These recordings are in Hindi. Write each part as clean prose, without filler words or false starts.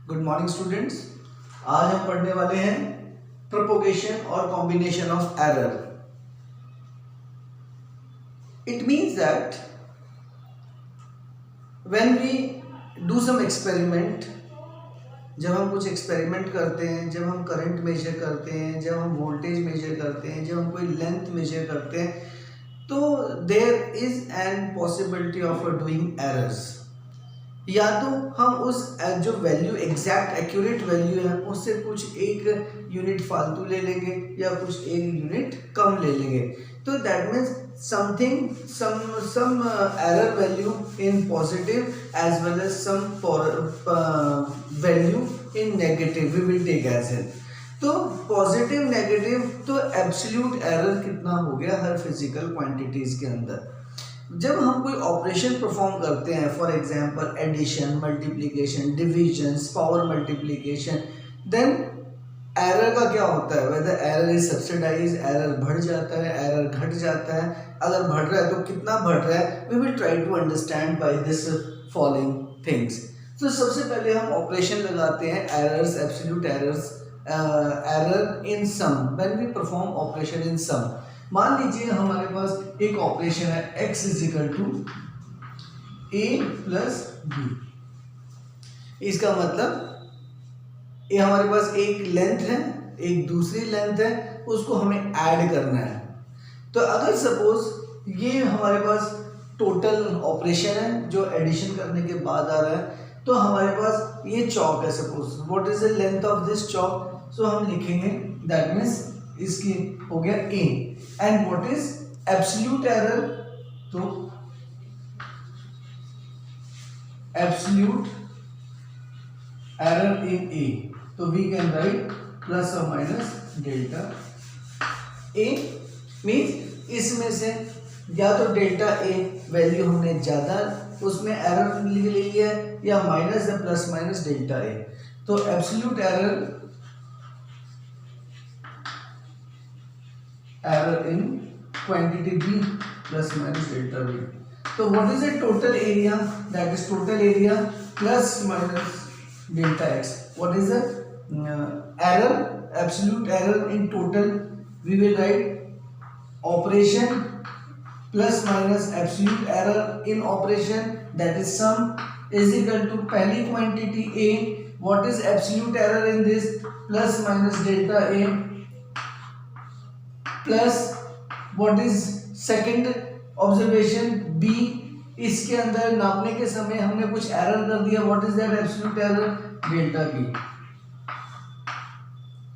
Good morning students. आज हम पढ़ने वाले हैं प्रोपोगेशन और combination of error. It means that when we do some experiment, जब हम कुछ एक्सपेरिमेंट करते हैं, जब हम करंट मेजर करते हैं, जब हम वोल्टेज मेजर करते हैं, जब हम कोई लेंथ मेजर करते हैं, तो there is an possibility of doing errors. या तो हम उस जो वैल्यू एग्जैक्ट एक्यूरेट वैल्यू है उससे कुछ एक यूनिट फालतू ले लेंगे या कुछ एक यूनिट कम ले लेंगे। तो that means something some error value in positive as well as some value in negative we will take as it. तो पॉजिटिव नेगेटिव तो एब्सोल्यूट एरर कितना हो गया हर फिजिकल क्वांटिटीज के अंदर। जब हम कोई ऑपरेशन परफॉर्म करते हैं, for example addition, multiplication, division, power multiplication, then error का क्या होता है, whether error is subsidise, error बढ़ जाता है, एरर घट जाता है। अगर बढ़ रहा है तो कितना बढ़ रहा है, we will try to understand by this following things. तो सबसे पहले हम ऑपरेशन लगाते हैं errors, absolute errors, error in sum, when we perform operation in sum. मान लीजिए हमारे पास एक ऑपरेशन है x is equal to A plus B. इसका मतलब ये हमारे पास एक लेंथ है, एक दूसरी लेंथ है, उसको हमें ऐड करना है। तो अगर सपोज ये हमारे पास टोटल ऑपरेशन है जो एडिशन करने के बाद आ रहा है, तो हमारे पास ये चौक है। Suppose what is the length of this chalk, so हम लिखेंगे दैट मीन्स इसकी हो गया a। And what is absolute error, तो एब्सोल्यूट एरर इन a, तो वी कैन राइट प्लस और माइनस डेल्टा a। मीन्स इसमें से या तो डेल्टा a वैल्यू हमने ज्यादा उसमें एरर लिख ली है, या माइनस या प्लस माइनस डेल्टा a। तो absolute error in quantity b plus minus delta b। So what is the total area, that is total area plus minus delta x। What is the error, absolute error in total, we will write operation plus minus absolute error in operation, that is sum, is equal to पहली quantity a, what is absolute error in this, plus minus delta a, plus what is second observation b. इसके अंदर नापने के समय हमने कुछ एरर कर दिया, what is that absolute error, delta b.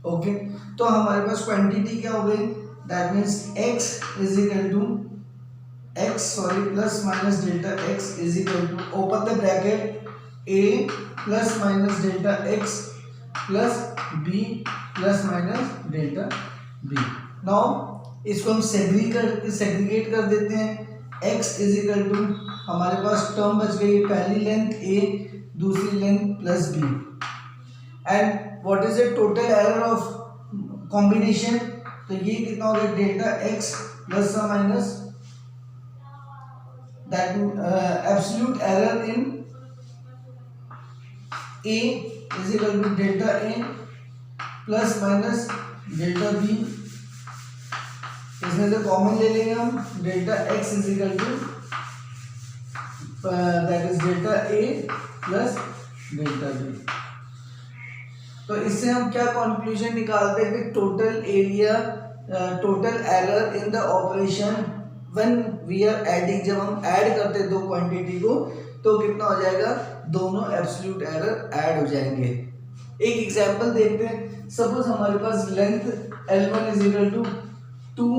Okay, तो हमारे पास क्वांटिटी क्या हो गई, that means x is equal to plus minus delta x is equal to open the bracket a plus minus delta x plus b plus minus delta b। Now इसको हम सेग्रीगेट कर देते हैं। x इज इक्वल टू हमारे पास टर्म बच गई, पहली लेंथ a, दूसरी length plus b। And what is the total error of combination, तो ये कितना हो गया, delta x plus minus that absolute error in a is equal to delta a plus minus delta b। इसमें से कॉमन ले लेंगे हम, delta x is equal to that is delta a plus delta b। तो इससे हम क्या कंक्लूजन निकालते हैं कि total area, total error in the operation when we are adding, जब हम ऐड करते हैं दो क्वांटिटी को, तो कितना हो जाएगा, दोनों एब्सोल्यूट एरर ऐड हो जाएंगे। एक एग्जांपल देखते हैं। सपोज हमारे पास length L1 is equal to 2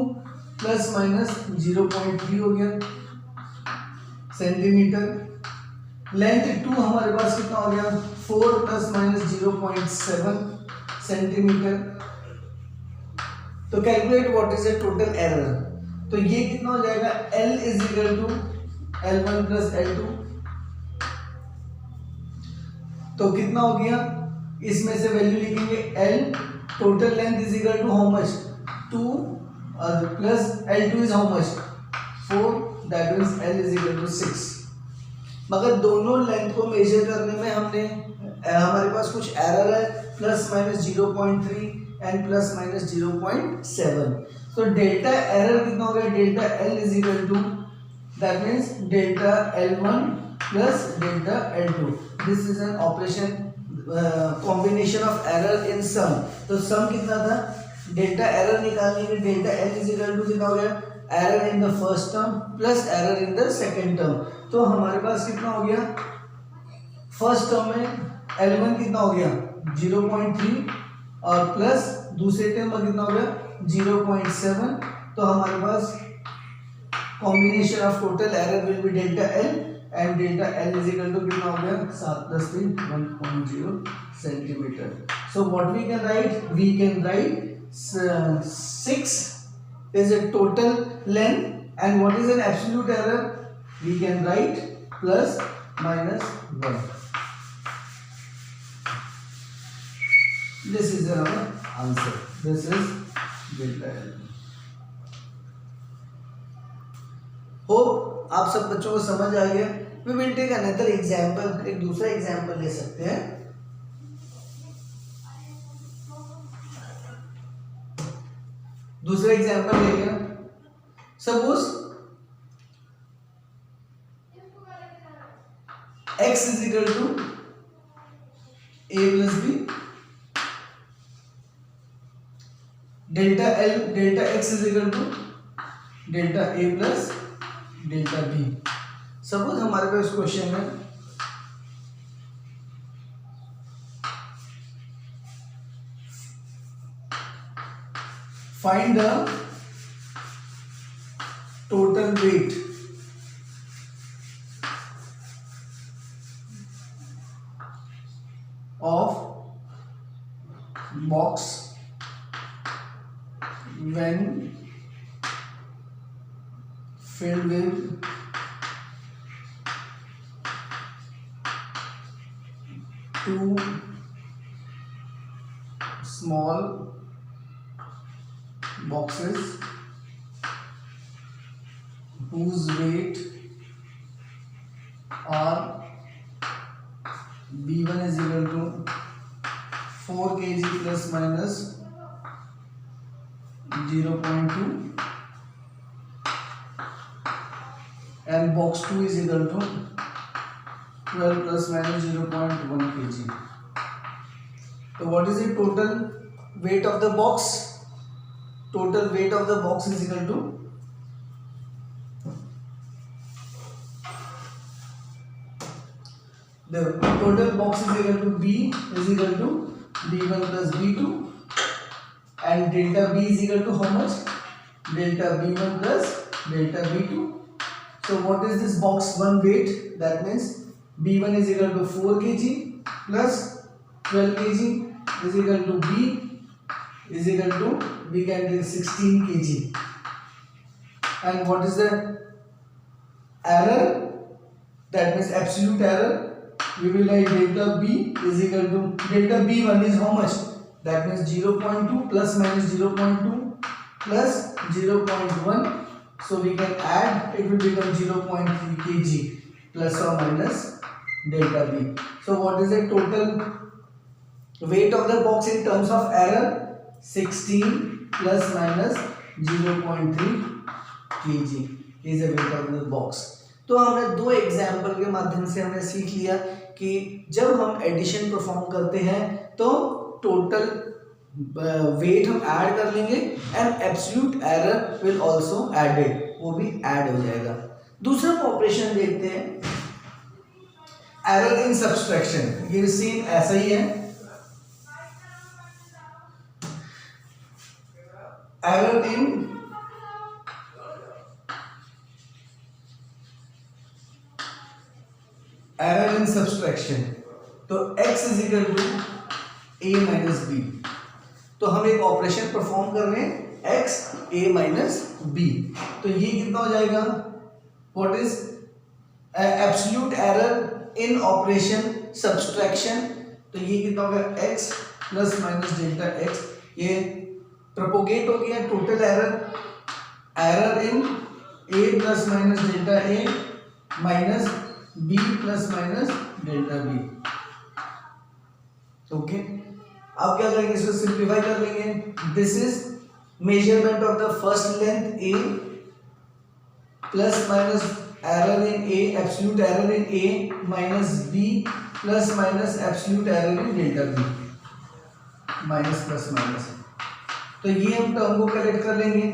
plus minus 0.3 हो गया सेंटीमीटर। लेंथ 2 हमारे पास कितना हो गया, 4 प्लस माइनस 0.7 सेंटीमीटर। तो calculate what is the total error, तो ये कितना हो जाएगा, L is equal to L1 plus L2। तो कितना हो गया, इसमें से वैल्यू लिखेंगे L total length is equal to how much, 2 plus L2 is how much, 4, that means L is equal to 6। मगर दोनों लेंथ को मेजर करने में हमने हमारे पास कुछ एरर है plus minus 0.3 and plus minus 0.7। तो डेल्टा एरर कितना हो गया, delta L is equal to that means delta L1 plus delta L2। This is an operation combination of error in sum. तो सम कितना था, डेल्टा एरर निकालने के delta L is equal to कितना हो गया, error in the first term plus error in the second term. तो हमारे पास कितना हो गया, फर्स्ट टर्म में L1 कितना हो गया 0.3 और प्लस दूसरे टर्म में कितना हो गया 0.7। तो हमारे पास combination of total error will be delta L and delta L is equal to कितना हो गया 7 + 3 1.0 centimetre. So what we can write 6 is a total length and what is an absolute error, we can write plus minus 1. This is our answer. This is delta L. Hope आप सब बच्चों को समझ आ गया। We will take another example, एक दूसरा एग्जाम्पल ले सकते हैं। दूसरा एग्जाम्पल लेंगे, suppose x is equal to a plus B, delta L delta x is equal to delta a plus delta b। Suppose हमारे पास क्वेश्चन है find the total weight of box when filled with two small boxes whose weight are B1 is equal to 4 kg plus minus 0.2 and box 2 is equal to 12 plus minus 0.1 kg. So what is the total weight of the box? Total weight of the box is equal to the total box is equal to B is equal to B1 plus B2 and delta B is equal to how much, delta B1 plus delta B2. So what is this box 1 weight, that means B1 is equal to 4 kg plus 12 kg is equal to B is equal to, we can take 16 kg and what is the error, that means absolute error, we will write delta B is equal to delta B1 is how much, that means 0.2 plus minus 0.2 plus 0.1, so we can add, it will become 0.3 kg plus or minus delta B. So what is the total weight of the box in terms of error, 16 plus minus 0.3 kg is the weight of the box. तो हमने दो एग्जाम्पल के माध्यम से हमने सीख लिया कि जब हम एडिशन परफॉर्म करते हैं तो टोटल वेट हम ऐड कर लेंगे and absolute error will also added, वो भी ऐड हो जाएगा। दूसरा ऑपरेशन देखते हैं, एरर इन सब्सट्रैक्शन। ये सेम ऐसा ही है, एरर इन सब्सट्रैक्शन। तो x is equal to a minus B. तो हम एक ऑपरेशन परफॉर्म कर रहे हैं x a माइनस बी। तो ये कितना हो जाएगा, what is absolute error in operation subtraction. तो ये कितना होगा x plus minus delta x, ये प्रोपोगेट हो गया total error in a plus minus delta a minus b plus minus delta b। Okay, अब क्या करेंगे, इसको सिंप्लीफाई कर लेंगे। This is measurement of the first length A plus minus error in A, absolute error in A minus B plus minus absolute error in delta B, minus plus minus. तो ये हम टर्म को कलेक्ट कर लेंगे,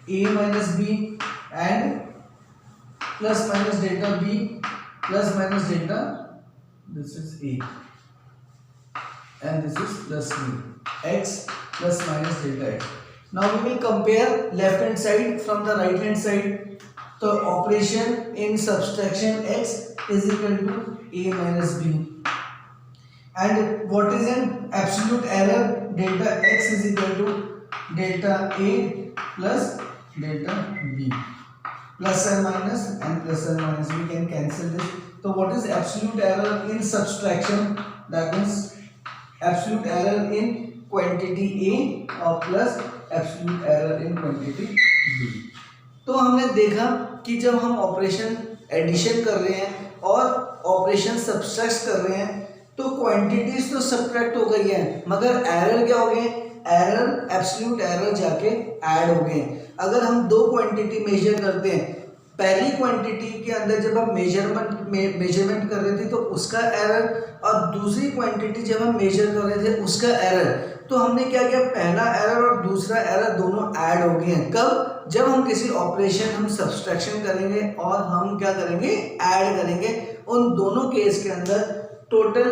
A minus B and plus minus delta B plus minus delta, this is a and this is plus b, x plus minus delta x. Now we will compare left hand side from the right hand side. So operation in subtraction x is equal to a minus b, and what is an absolute error, delta x is equal to delta a plus delta b, plus and minus and plus and minus, we can cancel this. So what is absolute error in subtraction, that means absolute error in quantity A और plus absolute error in quantity B। तो हमने देखा कि जब हम ऑपरेशन एडिशन कर रहे हैं और ऑपरेशन सब्सट्रैक्ट कर रहे हैं तो क्वांटिटीज तो सब्ट्रैक्ट हो गई है, मगर एरर क्या हो गए, एरर एब्सोल्यूट एरर जाके ऐड हो गए। अगर हम दो क्वांटिटी मेजर करते हैं, पहली क्वांटिटी के अंदर जब हम मेजरमेंट कर रहे थे तो उसका एरर, और दूसरी क्वांटिटी जब हम मेजर कर रहे थे उसका एरर, तो हमने क्या किया, पहला एरर और दूसरा एरर दोनों ऐड हो गए हैं। कब, जब हम किसी ऑपरेशन हम सब्सट्रैक्शन करेंगे और हम क्या करेंगे, ऐड करेंगे। उन दोनों केस के अंदर टोटल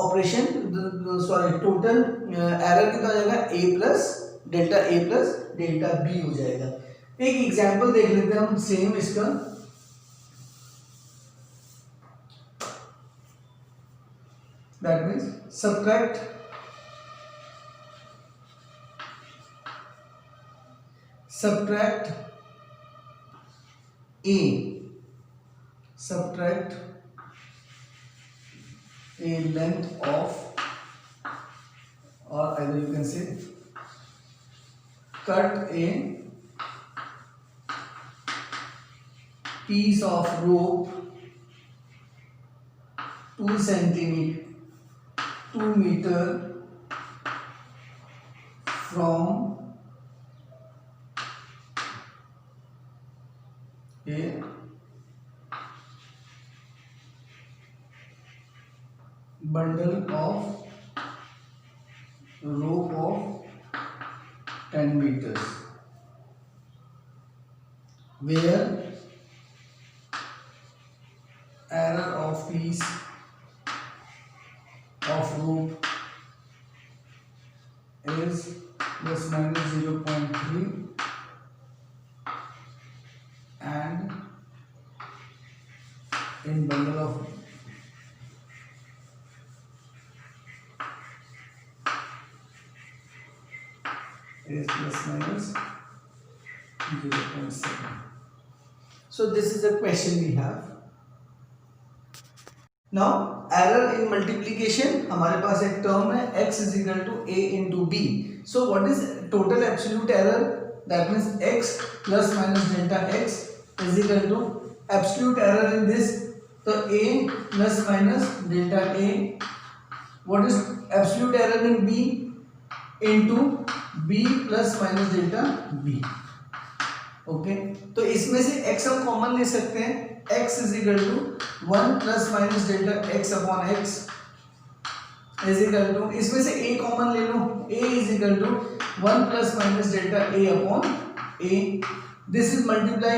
ऑपरेशन टोटल एरर कितना हो जाएगा, ए प्लस डेल्टा बी हो जाएगा। एक एग्जांपल देख लेते हैं हम सेम इसका। That means subtract a length of, or either you can say cut a piece of rope 2 meter from a bundle of rope of 10 meters, where error of piece of rope is plus minus 0.3 and in bundle of is plus minus 0.7. So this is the question we have. Now error in multiplication, हमारे पास एक टर्म है x is equal to a into b. So what is total absolute error? That means x plus minus delta x is equal to absolute error in this. So a plus minus delta a. What is absolute error in b? Into b plus minus delta b. Okay, तो इसमें से x हम कॉमन ले सकते हैं, x is equal to 1 plus minus delta x upon x is equal to, इसमें से a कॉमन ले लो, a is equal to 1 plus minus delta a upon a। This is multiply,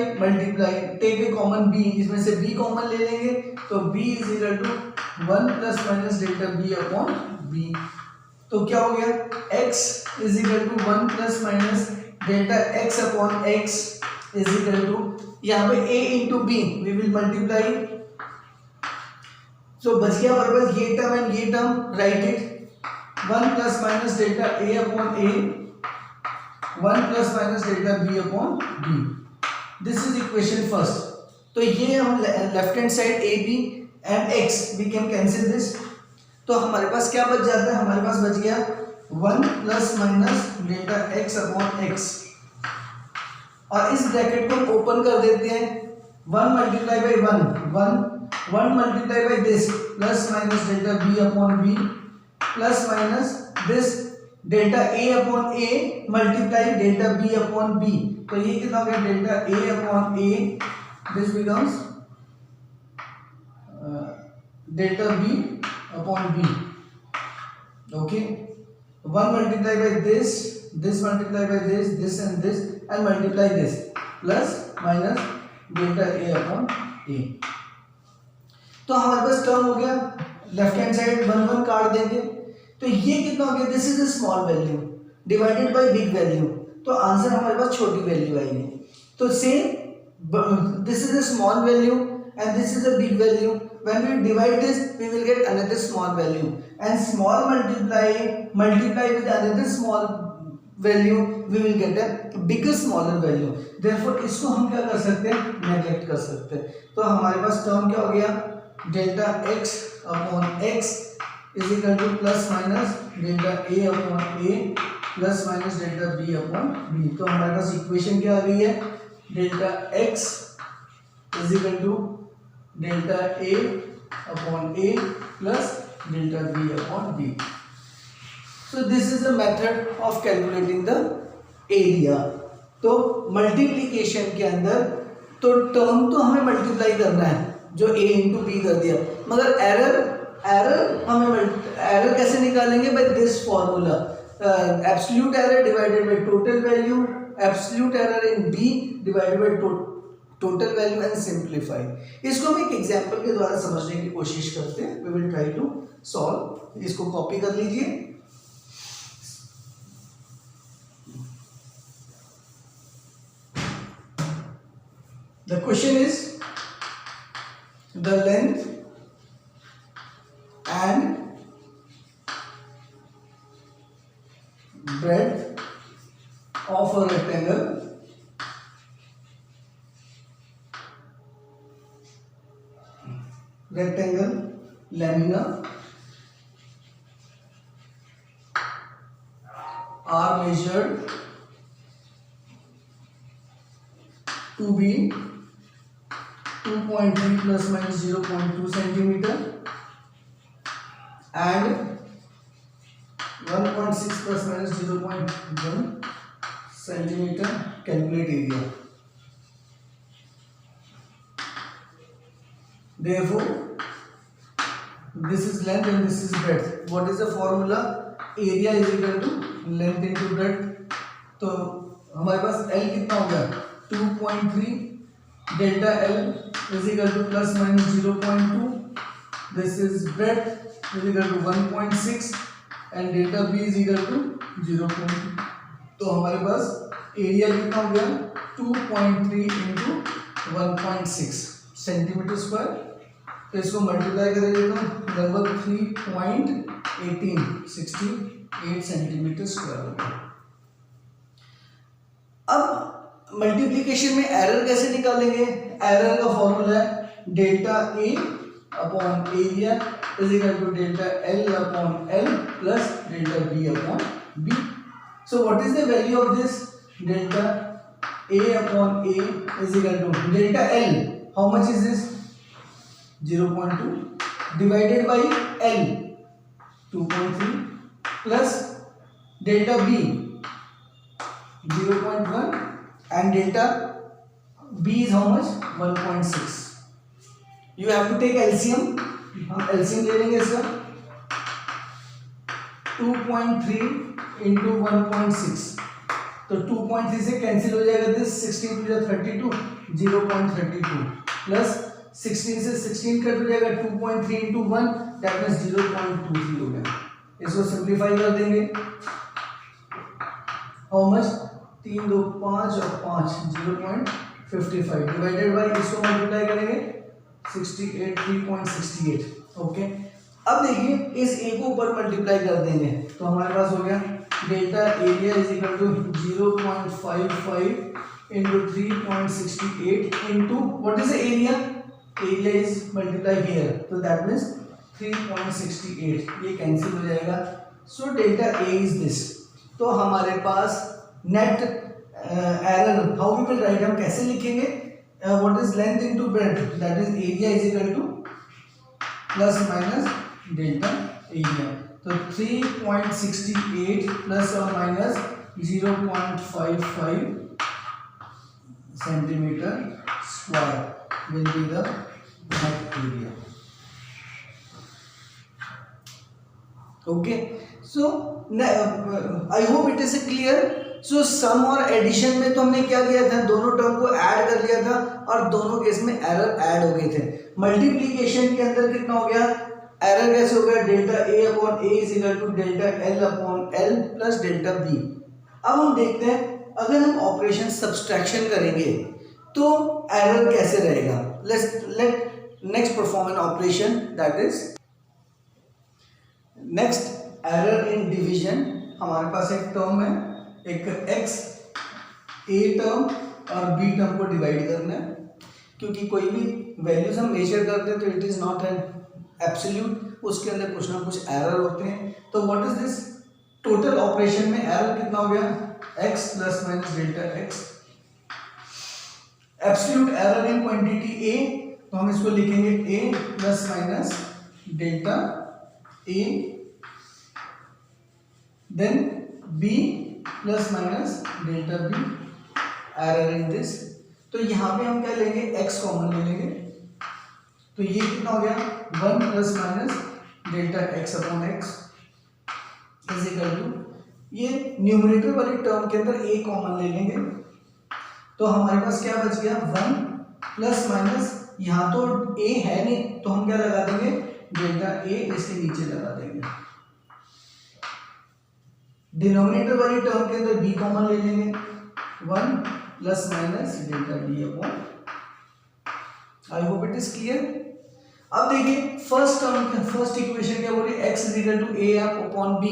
take a common b, इसमें से b कॉमन ले लेंगे तो b is equal to 1 plus minus delta b upon b। तो क्या हो गया, x is equal to 1 plus minus delta x upon x is equal to, यहाँ पे a into B we will multiply. So बच गया हमारे पास ये टर्म एंड ये term, right it, 1 plus minus delta a upon a, 1 plus minus delta b upon b। This is equation first. तो ये हम left hand side a b and x we can cancel this. तो हमारे पास क्या बच जाता है, हमारे पास बच गया 1 plus minus delta x upon x, और इस ब्रैकेट को ओपन कर देते हैं, 1 multiply by 1 1 multiply by this plus minus delta b upon b plus minus this delta A upon A multiply delta B upon B, तो ये कितना हो गया delta A upon A, this becomes delta B upon B, okay, one multiply by this multiply by this and multiply this plus minus delta A upon A. तो हमारे पास टर्म हो गया, लेफ्ट हैंड साइड 1 1 काट देंगे, तो ये कितना हो गया, this is a small value divided by big value, तो आंसर हमारे पास छोटी वैल्यू आएगी। तो same this is a small value and this is a big value, when we divide this we will get another small value, and small multiply with another small value we will get a bigger smaller value, therefore इसको हम क्या कर सकते हैं, नेगलेक्ट कर सकते हैं। तो हमारे पास टर्म क्या हो गया, delta x upon x is equal to plus minus delta a upon a plus minus delta b upon b। तो हमारे पास इक्वेशन क्या आ गई है, delta x is equal to delta a upon a plus delta b upon b। So this is a method of calculating the area। तो मल्टीप्लिकेशन के अंदर तो टर्म तो हमें मल्टीप्लाई करना है, जो a इंटू बी कर दिया, मगर एरर हमें एरर कैसे निकालेंगे, by this formula, absolute error divided by total value, absolute error in b divided by total value and simplify. इसको हम एक एग्जांपल के द्वारा समझने की कोशिश करते हैं, we will try to solve. इसको कॉपी कर लीजिए। The question is the length and breadth of a rectangle lamina are measured to be 2.3 plus minus 0.2 centimeter and 1.6 plus minus 0.1 centimeter. Calculate area. Therefore, this is length and this is breadth. What is the formula? Area is equal to length into breadth. तो हमारे पास L कितना हो गया, 2.3, delta L is equal to plus minus 0.2. This is breadth is equal to 1.6 and delta B is equal to 0.2. तो हमारे पास एरिया कितना हो गया, 2.3 into 1.6 सेंटीमीटर स्क्वायर। तो इसको मल्टीप्लाई करेंगे तो लगभग 3.1868 सेंटीमीटर स्क्वायर होगा। अब मल्टीप्लिकेशन में एरर कैसे निकालेंगे, एरर का फॉर्मूला है delta A upon area is equal to delta L upon L plus delta B upon B. So what is the value of this, delta A upon A is equal to delta L, how much is this, 0.2 divided by L 2.3 plus delta B 0.1 and delta B is how much, 1.6. You have to take LCM, हम LCM ले लेंगे इसका, 2.3 into 1.6, तो 2.3 से कैंसिल हो जाएगा, दिस 16 to 32 0.32 प्लस 16 से 16 कट हो जाएगा, 2.3 into 1 दैट मींस 0.23 हो गया। इसको सिंपलीफाई कर देंगे, हाउ मच, 3 2 5 और 5 0.55 डिवाइडेड बाय, इसको मल्टीप्लाई करेंगे 68 3.68। ओके, अब देखिए इस ए को ऊपर मल्टीप्लाई कर देंगे तो हमारे पास हो गया delta area is equal to 0.55 into 3.68 into what is the area, area is multiply here, so that means 3.68, ये कैंसिल हो जाएगा। So delta A is this. तो हमारे पास net error how we will write, हम कैसे लिखेंगे, what is length into breadth, that is area is equal to plus minus delta area. तो 3.68 प्लस और minus 0.55 centimetre square will be the net area. Okay, so I hope it is clear. So sum और एडिशन में तो हमने क्या किया था, दोनों टर्म को ऐड कर लिया था और दोनों केस में एरर ऐड हो गए थे। मल्टीप्लीकेशन के अंदर कितना हो गया, एरर कैसे हो गया, delta A upon A is equal to delta L upon L plus delta B. अब हम देखते हैं अगर हम ऑपरेशन सब्सट्रैक्शन करेंगे तो एरर कैसे रहेगा। Let next perform an operation, that is next error in division. हमारे पास एक टर्म है, एक x a टर्म और b टर्म को डिवाइड करना है, क्योंकि कोई भी वैल्यूज हम मेजर करते हैं तो it is not an absolute, उसके अंदर कुछ ना कुछ एरर होते हैं। तो what is this, total operation में एरर कितना हो गया, x plus minus delta x। Absolute error in quantity a, तो हम इसको लिखेंगे a plus minus delta a, then b plus minus delta B, error in this. तो यहाँ पे हम क्या लेंगे, x कॉमन ले लेंगे, तो ये कितना हो गया 1 plus minus delta x upon x is equal to, ये न्यूमरेटर वाली टर्म के अंदर a कॉमन ले लेंगे, तो हमारे पास क्या बच गया 1 प्लस माइनस, यहाँ तो a है नहीं तो हम क्या लगा देंगे डेल्टा a, इसके नीचे लगा देंगे। डिनोमिनेटर वाली टर्म के अंदर b कॉमन ले लेंगे, 1 plus minus delta b upon, I hope it is clear. अब देखिए फर्स्ट टर्म, फर्स्ट इक्वेशन क्या बोल रही है, x is equal to a upon b,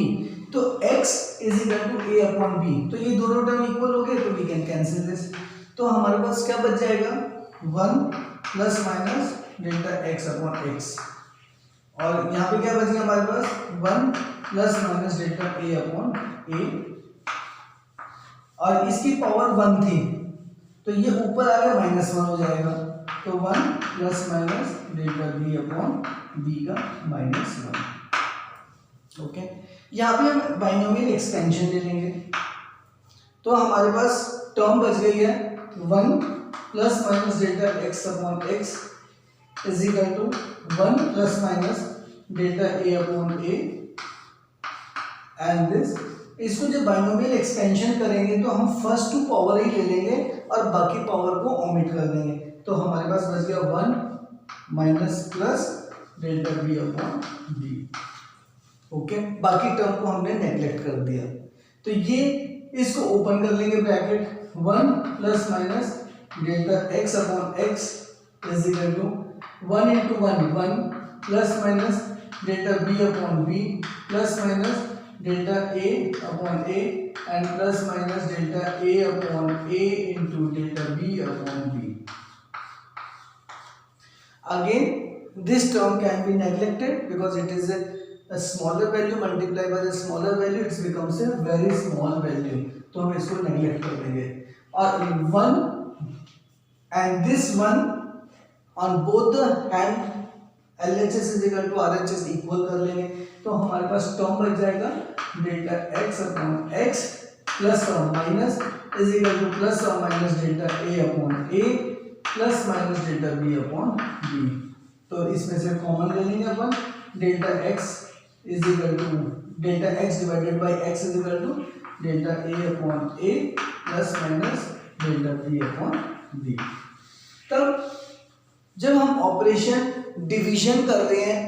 तो x is equal to a upon b, तो ये दोनों टर्म इक्वल हो गए तो वी कैन कैंसिल दिस। तो हमारे पास क्या बच जाएगा 1 plus minus delta x upon x, और यहाँ पे क्या बच गया हमारे पास 1 plus minus delta a upon a, और इसकी पावर 1 थी तो ये ऊपर आ गया -1 हो जाएगा, तो 1 plus minus delta b upon b का -1। ओके, यहाँ पे हम बाइनोमियल एक्सपेंशन ले लेंगे, तो हमारे पास टर्म बच गई है 1 plus minus delta x upon x is equal to 1 plus minus delta a upon a, and this. इसको जब बाइनोमियल एक्सपेंशन करेंगे तो हम फर्स्ट टू पावर ही ले लेंगे और बाकी पावर को ओमिट कर देंगे, तो हमारे पास बच गया 1 minus plus delta b upon b। Okay, बाकी टर्म को हमने नेग्लेक्ट कर दिया, तो ये इसको ओपन कर लेंगे bracket, 1 plus minus delta x upon x is equal to 1 into 1 1 plus minus delta b upon b plus minus delta a upon a and plus minus delta a upon a into delta b upon b। Again, this term can be neglected because it is a smaller value multiplied by the smaller value, it becomes a very small value, तो हम इसको neglect कर देंगे, और 1 and this 1 on both the hand LHS is equal to RHS equal कर लेंगे, तो हमारे पास टर्म बच जाएगा delta x upon x plus और minus is equal to plus और minus delta a upon a plus minus delta b upon b। तो इसमें से कॉमन ले लेंगे अपन, delta x is equal to delta x divided by x is equal to delta a upon a plus minus delta b upon b। तब जब हम ऑपरेशन डिवीजन कर रहे हैं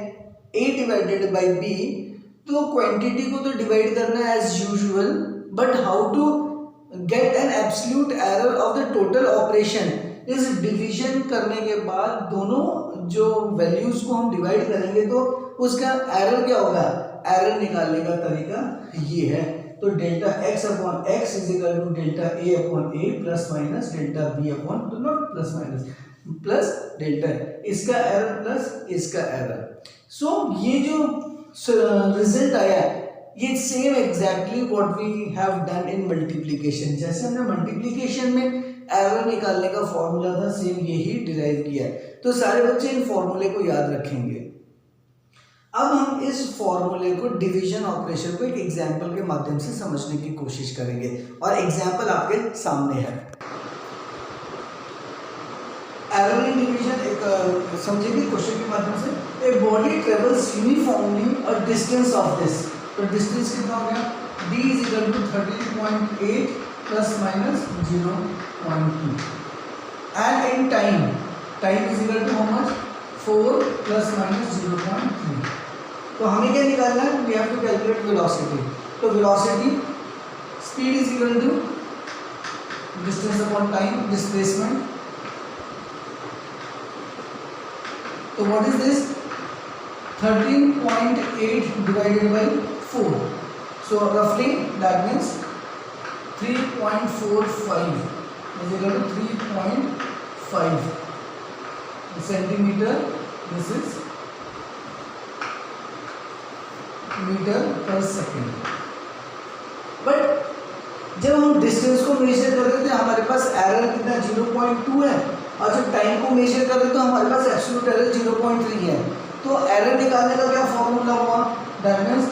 a डिवाइडेड बाय b, तो क्वांटिटी को तो डिवाइड करना है as usual, but how to get an absolute error of the total operation. इस डिवीजन करने के बाद दोनों जो वैल्यूज को हम डिवाइड करेंगे तो उसका एरर क्या होगा, एरर निकालने का तरीका ये है। तो delta x upon x is equal to delta a upon a plus minus delta b upon, तो not plus minus, plus delta, इसका एरर प्लस इसका एरर। सो ये जो रिजल्ट आया ये same exactly what we have done in multiplication. जैसे हमने मल्टीप्लिकेशन में एरर निकालने का फॉर्मूला था, सेम यही डिराइव किया है, तो सारे बच्चे इन फॉर्मूले को याद रखेंगे। अब हम इस फॉर्मूले को डिवीजन ऑपरेशन को एक एग्जाम्पल के माध्यम से समझने की कोशिश करेंगे और एग्जाम्पल आपके सामने है। एरर इन डिवीजन एक समझेंगे क्वेश्चन के माध्यम से। A body travels uniformly a distance of this, तो डिस्टेंस कितना हो गया, d is equal to 13.8 plus minus 0.2 and in time, time is equal to how much, 4 plus minus 0.3। तो हमें क्या निकालना है, we have to calculate velocity. तो velocity speed is equal to distance upon time, displacement. तो what is this, 13.8 divided by 4, so रफली that means 3.45 is equal to 3.5 centimetre, this is metre per second. But जब हम डिस्टेंस को मेजर कर रहे थे हमारे पास एरर कितना 0.2 है, और जब टाइम को मेजर कर रहे तो हमारे पास एब्सोल्यूट एरर 0.3 है। तो एरर निकालने का क्या फॉर्मूला हुआ, that means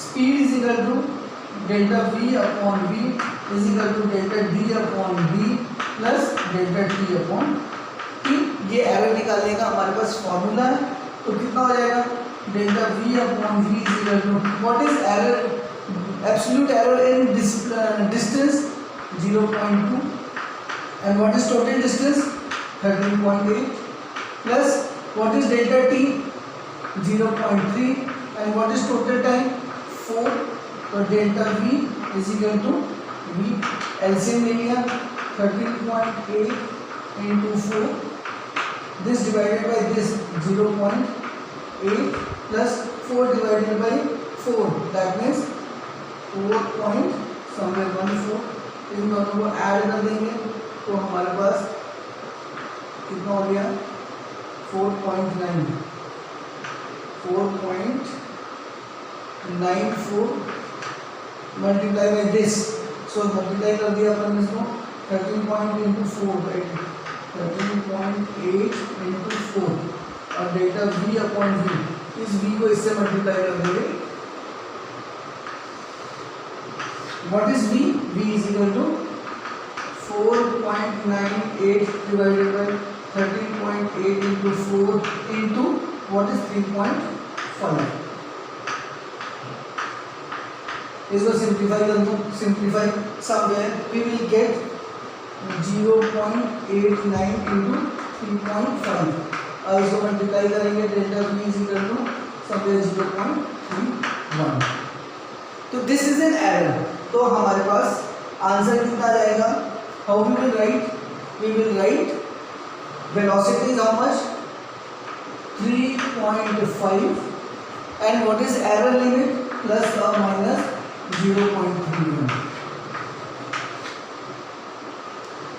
speed is equal to delta v upon v is equal to delta d upon d plus delta t upon t। ये एरर निकालने का हमारे पास फॉर्मूला है। तो कितना हो जाएगा, delta v upon v is equal to what is error, absolute error in distance 0.2 and what is total distance 13.8 plus what is delta t 0.3 and what is total time 4। तो delta v is equal to v, LCM ले लिया 13.8 into 4, this divided by this 0.8 plus 4 divided by 4, that means 4.14। इन दोनों को ऐड कर देंगे तो हमारे पास कितना हो गया 4.94 multiply by this, so multiply कर दिया अपन इसको 13.4 13.8 into 4 और डेल्टा v अपॉन v, इस v को इससे मल्टीप्लाई कर देंगे। What is v, v is equal to 4.98 divided by 13.8 into 4 into what is 3.5। इसको सिंप्लीफाई कर दो, simplify somewhere we will get 0.89 into 3.5 और इसको मल्टीप्लाई करेंगे delta v is equal to somewhere 0.31। तो दिस इज एन एरर। तो हमारे पास आंसर कितना जाएगा, how we will write, we will write velocity is how much 3.5 and what is error limit plus और माइनस 0.31।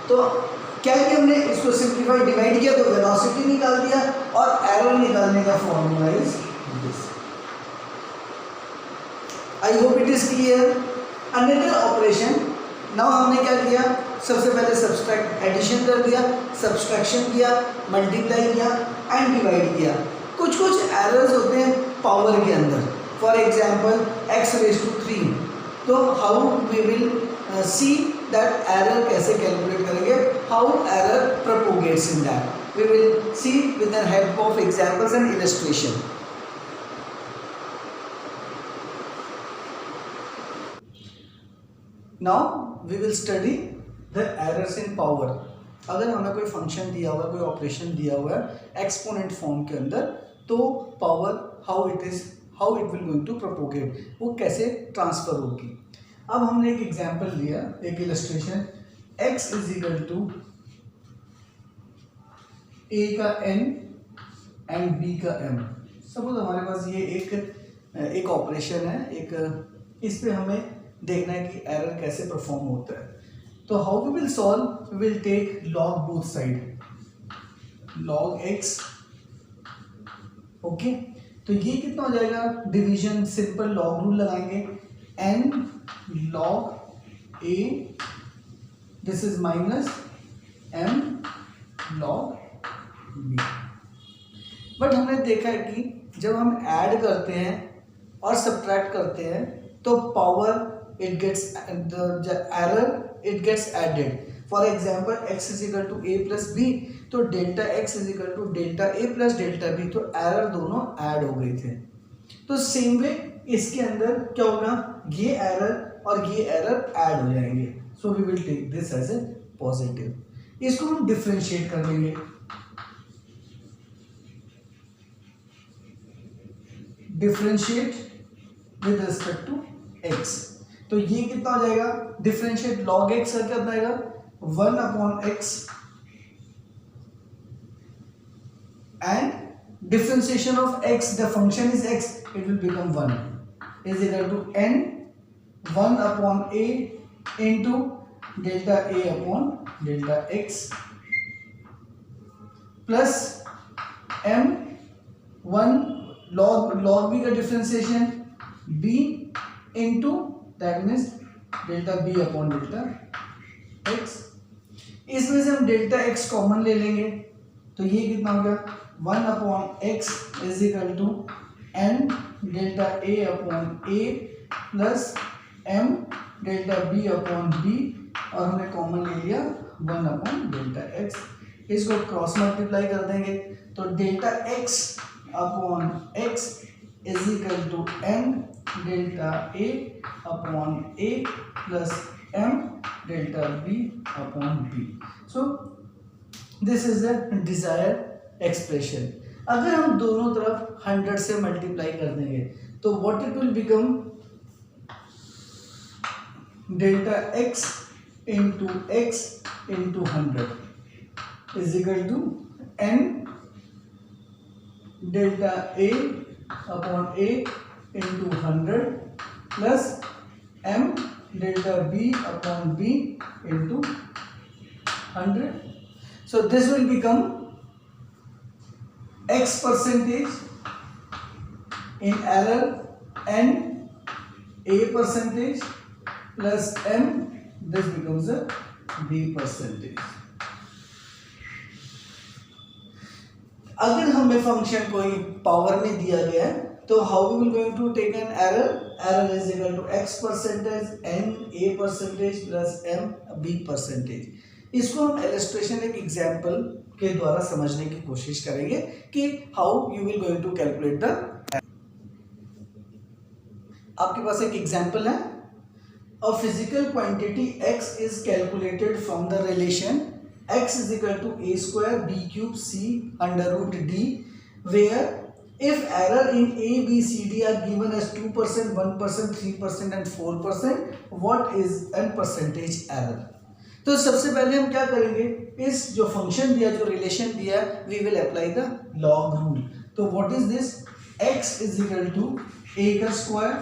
तो क्या कि हमने इसको सिंप्लीफाई डिवाइड किया तो वेलोसिटी निकाल दिया और एरर निकालने का formula is this. I hope it is clear. Another operation, now हमने क्या किया, सबसे पहले सब्सट्रैक्ट एडिशन कर दिया, सब्सट्रैक्शन किया, मल्टीप्लाई किया एंड डिवाइड किया। कुछ कुछ एरर्स होते हैं पावर के अंदर, फॉर एग्जाम्पल x⁻³ तो how we will see that error कैसे कैलकुलेट करेंगे, how error propagates in that we will see with the help of examples and illustration. Now we will study the errors in power. अगर हमें कोई फंक्शन दिया हुआ है, कोई ऑपरेशन दिया हुआ है एक्सपोनेंट फॉर्म के अंदर, तो power how it will going to propagate, वो कैसे ट्रांसफर होगी। अब हमने एक एग्जांपल लिया, एक illustration, x is equal to a का n एंड b का m। सपोज हमारे पास ये एक ऑपरेशन है, एक इस पे हमें देखना है कि एरर कैसे परफॉर्म होता है। तो how we will solve, we will take log both side, log x, okay. तो ये कितना हो जाएगा, डिवीजन सिंपल लॉग रूल लगाएंगे, n log a, this is minus m log b। But हमने देखा है कि जब हम ऐड करते हैं और सब्ट्रैक्ट करते हैं तो power it gets error it gets added. For example x is equal to a plus B, तो delta x is equal to delta a plus delta B, तो एरर दोनों ऐड हो गए थे. तो सेम वे इसके अंदर क्या होगा, ये एरर और ये एरर ऐड हो जाएंगे. So we will take this as a positive. इसको हम डिफरेंशिएट कर लेंगे. Differentiate with respect to x, तो ये कितना हो जाएगा, डिफरेंशिएट log x का कितना आएगा, 1 upon x and differentiation of x, the function is x, it will become 1 is equal to n 1 upon a into delta a upon delta x plus m 1 log b का differentiation b into that means delta b upon delta x. इसमें से हम डेल्टा x कॉमन ले लेंगे, तो ये कितना हो गया, 1 upon X is equal to N delta A upon A plus M delta B upon B, और हमने कॉमन ले लिया 1 अपॉन डेल्टा एक्स. इसको क्रॉस मल्टीप्लाई कर देंगे, तो delta X upon X is equal to N delta A upon A plus M delta B upon B. So this is the desired expression. अगर हम दोनों तरफ 100 से मल्टीप्लाई कर देंगे तो what it will become, delta X into X into 100 is equal to N delta A upon A into 100 plus M delta B upon B into 100. So this will become x percentage in error n a percentage plus m, this becomes a b percentage. अगर हमें फंक्शन कोई पावर में दिया गया है तो how we will going to take an error, error is equal to x percentage n a percentage plus m b percentage. इसको हम इलस्ट्रेशन एक एग्जांपल के द्वारा समझने की कोशिश करेंगे कि how you will going to calculate the. आपके पास एक एग्जांपल है, a physical quantity x is calculated from the relation x is equal to a square b cube c under root d, where if error in a b c d are given as 2%, 1%, 3% and 4%, what is n percentage error. तो सबसे पहले हम क्या करेंगे, इस जो फंक्शन दिया, जो रिलेशन दिया, we will apply the log rule. तो what is this, x is equal to a का square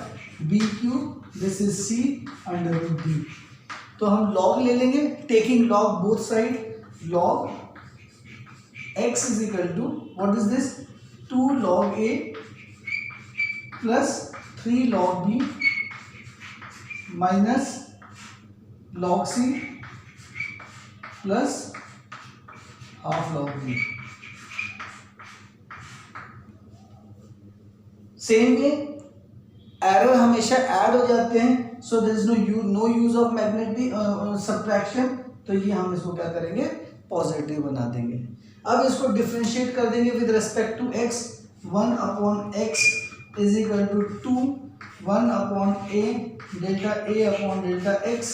b cube, this is c under root d. तो हम लॉग ले लेंगे, taking log both side, log x is equal to what is this, 2 log a plus 3 log b minus log c plus half log b. Same way error हमेशा ऐड हो जाते हैं, so there is no use of magnetic subtraction. तो ये हम इसको क्या करेंगे, पॉजिटिव बना देंगे. अब इसको डिफरेंशिएट कर देंगे with respect to x, 1 upon x is equal to 2 1 upon a delta a upon delta x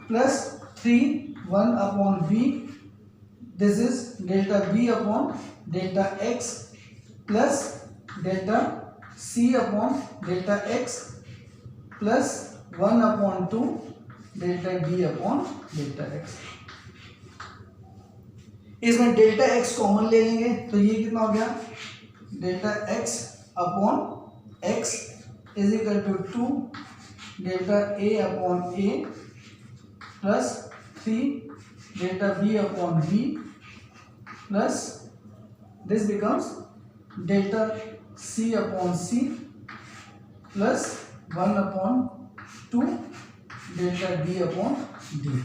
plus 3 1 upon b, this is delta b upon delta x plus delta c upon delta x plus 1 upon 2 delta d upon delta x. इसमें डेल्टा x कॉमन ले लेंगे, तो ये कितना हो गया, delta x upon x is equal to 2 delta a upon a plus 3 delta b upon b plus this becomes delta c upon c plus 1 upon 2 delta d upon d.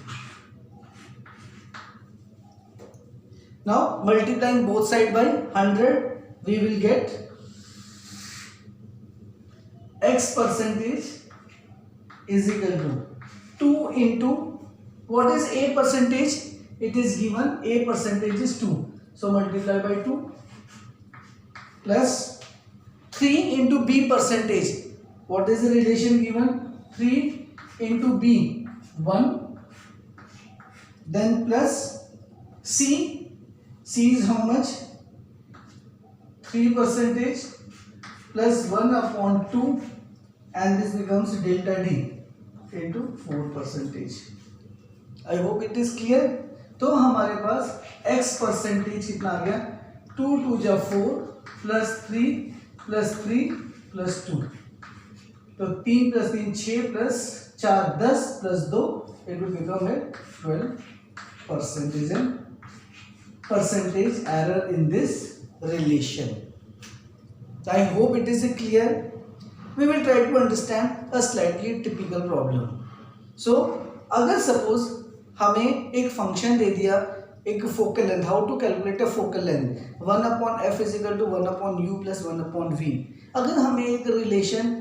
Now multiplying both side by 100, we will get x percentage is equal to 2 into what is a percentage? It is given a percentage is 2, so multiply by 2 plus 3 into b percentage. What is the relation given? 3 into b 1, then plus c is how much? 3 percentage plus 1 upon 2, and this becomes delta d into 4 percentage. I hope it is clear. तो हमारे पास x परसेंटेज कितना आ गया? 2 2 जा 4 प्लस 3 प्लस 3 प्लस 2, तो 3 plus 3 6 plus 4 10 plus 2, it will become a 12% and percentage error in this relation. I hope it is clear. We will try to understand a slightly typical problem. So अगर suppose हमें एक फंक्शन दे दिया, एक focal length, how to calculate a focal length, 1 upon f is equal to 1 upon u plus 1 upon v. अगर हमें एक रिलेशन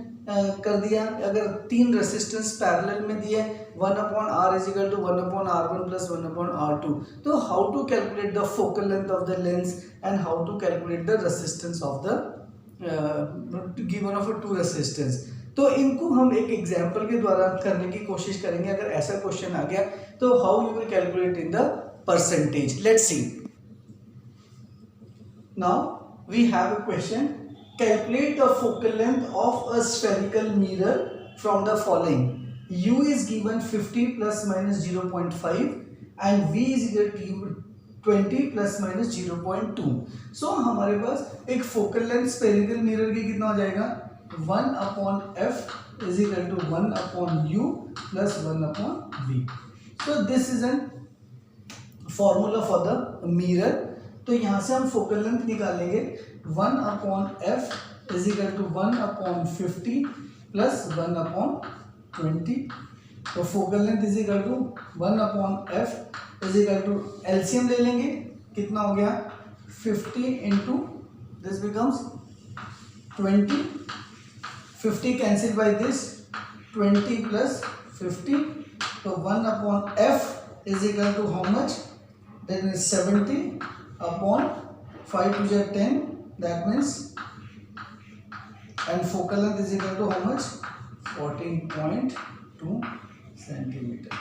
कर दिया, अगर 3 रेसिस्टेंस पैरेलल में दिए, 1 upon r is equal to 1 upon R1 plus 1 upon R2, तो how to calculate the focal length of the lens and how to calculate the resistance of the given of 2 resistance. तो इनको हम एक एग्जाम्पल के द्वारा करने की कोशिश करेंगे. अगर ऐसा क्वेश्चन आ गया तो how you will calculate in the percentage. Let's see. Now we have a question. Calculate the focal length of a spherical mirror from the following. u is given 50 plus minus 0.5 and v is equal to 20 plus minus 0.2. सो हमारे पास एक फोकल लेंथ स्फेरिकल मिरर की कितना हो जाएगा? 1 upon f is equal to 1 upon u plus 1 upon v. So this is an formula for the mirror. तो यहाँ से हम फोकल लेंथ निकालेंगे. 1 upon f is equal to 1 upon 50 plus 1 upon 20. तो focal length is equal to 1 upon f is equal to LCM ले लेंगे. कितना हो गया? 50 into this becomes 20. 50 cancel by this, 20 plus 50, तो 1 upon f is equal to how much? That means 70 upon 5 to 10, that means, and focal length is equal to how much? 14.2 centimetre.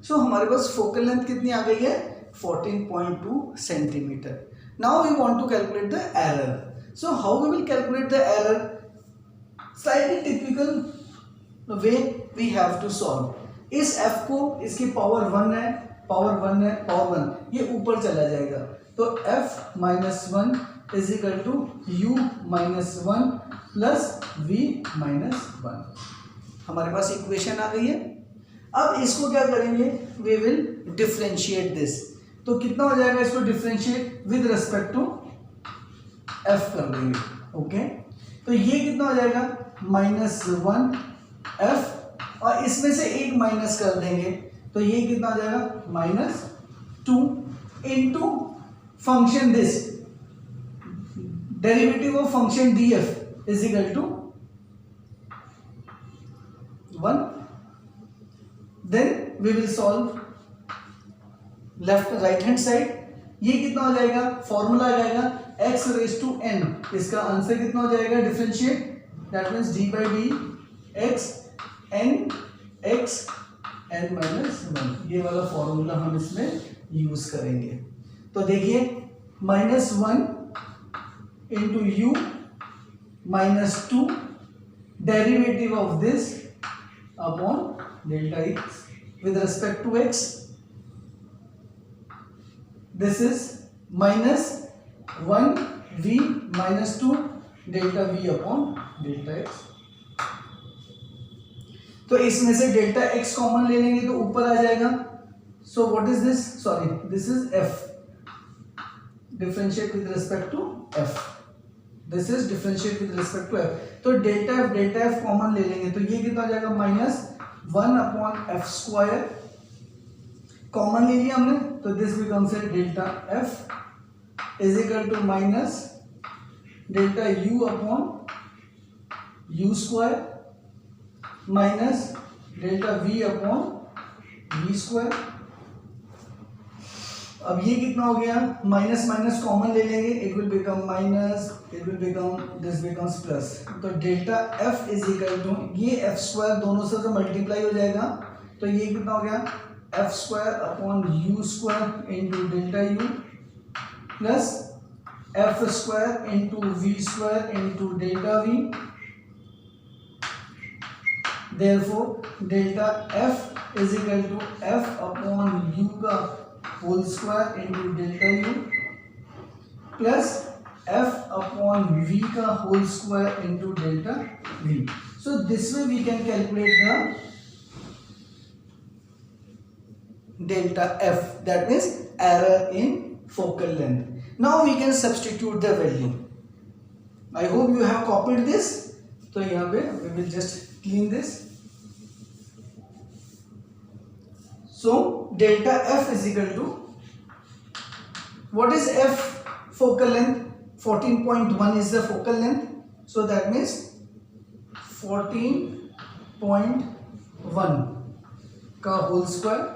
So हमारे पास फोकल लेंथ कितनी आ गई है? 14.2 centimetre. Now we want to calculate the error. So how we will calculate the error? Slightly typical way we have to solve. इस f को, इसकी पावर 1 है, पावर 1, ये ऊपर चला जाएगा. तो f minus 1 is equal to u minus 1 plus v minus 1. हमारे पास इक्वेशन आ गई है. अब इसको क्या करेंगे? We will differentiate this. तो कितना हो जाएगा? इसको differentiate with respect to f कर देंगे. ओके, तो ये कितना हो जाएगा? -1 f, और इसमें से एक माइनस कर देंगे, तो ये कितना हो जाएगा? -2 into function this, derivative of function df is equal to 1. Then we will solve left right hand side. ये कितना हो जाएगा? फॉर्मूला आ जाएगा x raised to n. इसका आंसर कितना हो जाएगा? Differentiate, that means d by d x n minus 1. ये वाला फॉर्मूला हम इसमें यूज करेंगे. तो देखिए, -1 into you -2 derivative of this upon delta x with respect to x. This is -1 v -2 delta v upon delta x. तो इसमें से डेल्टा x कॉमन ले लेंगे तो ऊपर आ जाएगा. So what is this? Sorry, this is f. Differentiate with respect to f. This is differentiate with respect to f. तो डेल्टा f कॉमन ले लेंगे, तो ये कितना हो जाएगा? -1 अपॉन f स्क्वायर. कॉमन ले लिया हमने, तो this becomes a delta f is equal to delta u upon u square minus delta v upon v square. अब ये कितना हो गया, माइनस माइनस कॉमन ले लेंगे, it will become minus, it will become, this becomes plus. तो delta f is equal to, ये f स्क्वायर दोनों से तो मल्टीप्लाई हो जाएगा, तो ये कितना हो गया, f square upon u square into delta u plus f square into v square into delta v। Therefore delta f is equal to f upon u का whole square into delta u plus f upon v का whole square into delta v। So this way we can calculate the delta f, that means error in focal length. Now we can substitute the value. I hope you have copied this. तो यहाँ पे we will just clean this. So delta f is equal to, what is f focal length? 14.1 is the focal length. So that means 14.1 का whole square,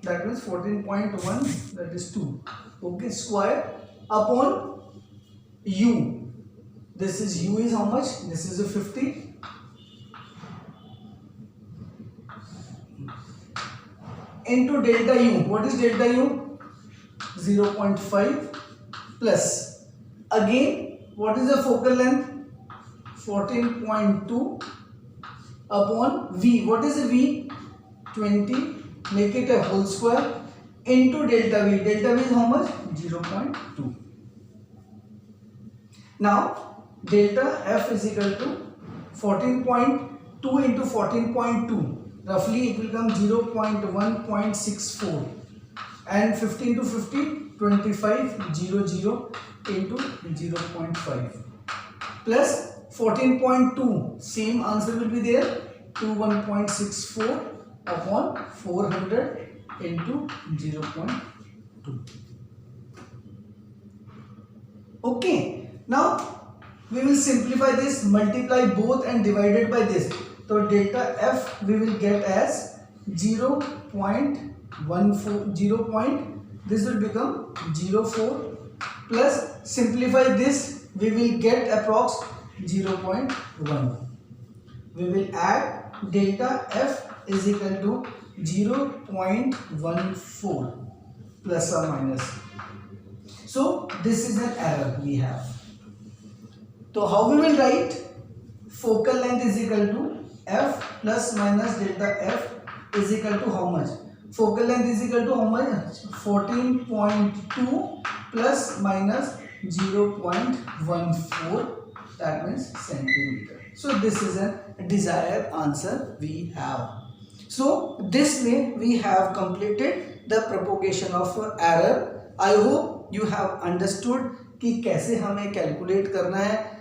that means 14.1, that is 2, okay, square upon u. This is u is how much? This is a 50 into delta u. What is delta u? 0.5 plus, again what is the focal length? 14.2 upon v. What is the v? 20, make it a whole square into delta v. Delta v is how much? 0.2. Now delta f is equal to 14.2 into 14.2, roughly it will come 0.1.64, and 15 to 50, 25, 00 into 0.5 plus 14.2, same answer will be there, 21.64 upon 400 into 0.2. Okay, now we will simplify this, multiply both and divide it by this. So delta f we will get as 0.14, this will become 04 plus, simplify this, we will get approx 0.1. We will add delta f is equal to 0.14 plus or minus. So this is an error we have. So how we will write? Focal length is equal to f plus minus delta f is equal to how much? Focal length is equal to how much? 14.2 plus minus 0.14, that means centimeter. So this is a desired answer we have. So this way we have completed the propagation of error. I hope you have understood कि कैसे हमें कैलकुलेट करना है,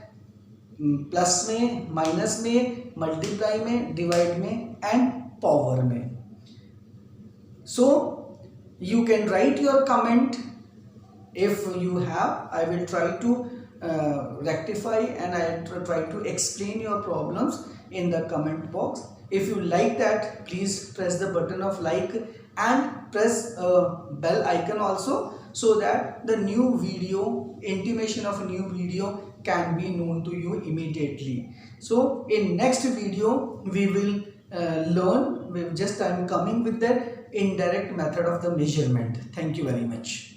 प्लस में, माइनस में, मल्टीप्लाई में, डिवाइड में एंड पावर में. So you can write your comment if you have. I will try to rectify and I will try to explain your problems in the comment box. If you like that, please press the button of like and press bell icon also, so that the new video, intimation of a new video can be known to you immediately. So in next video we will learn, just I am coming with that indirect method of the measurement. Thank you very much.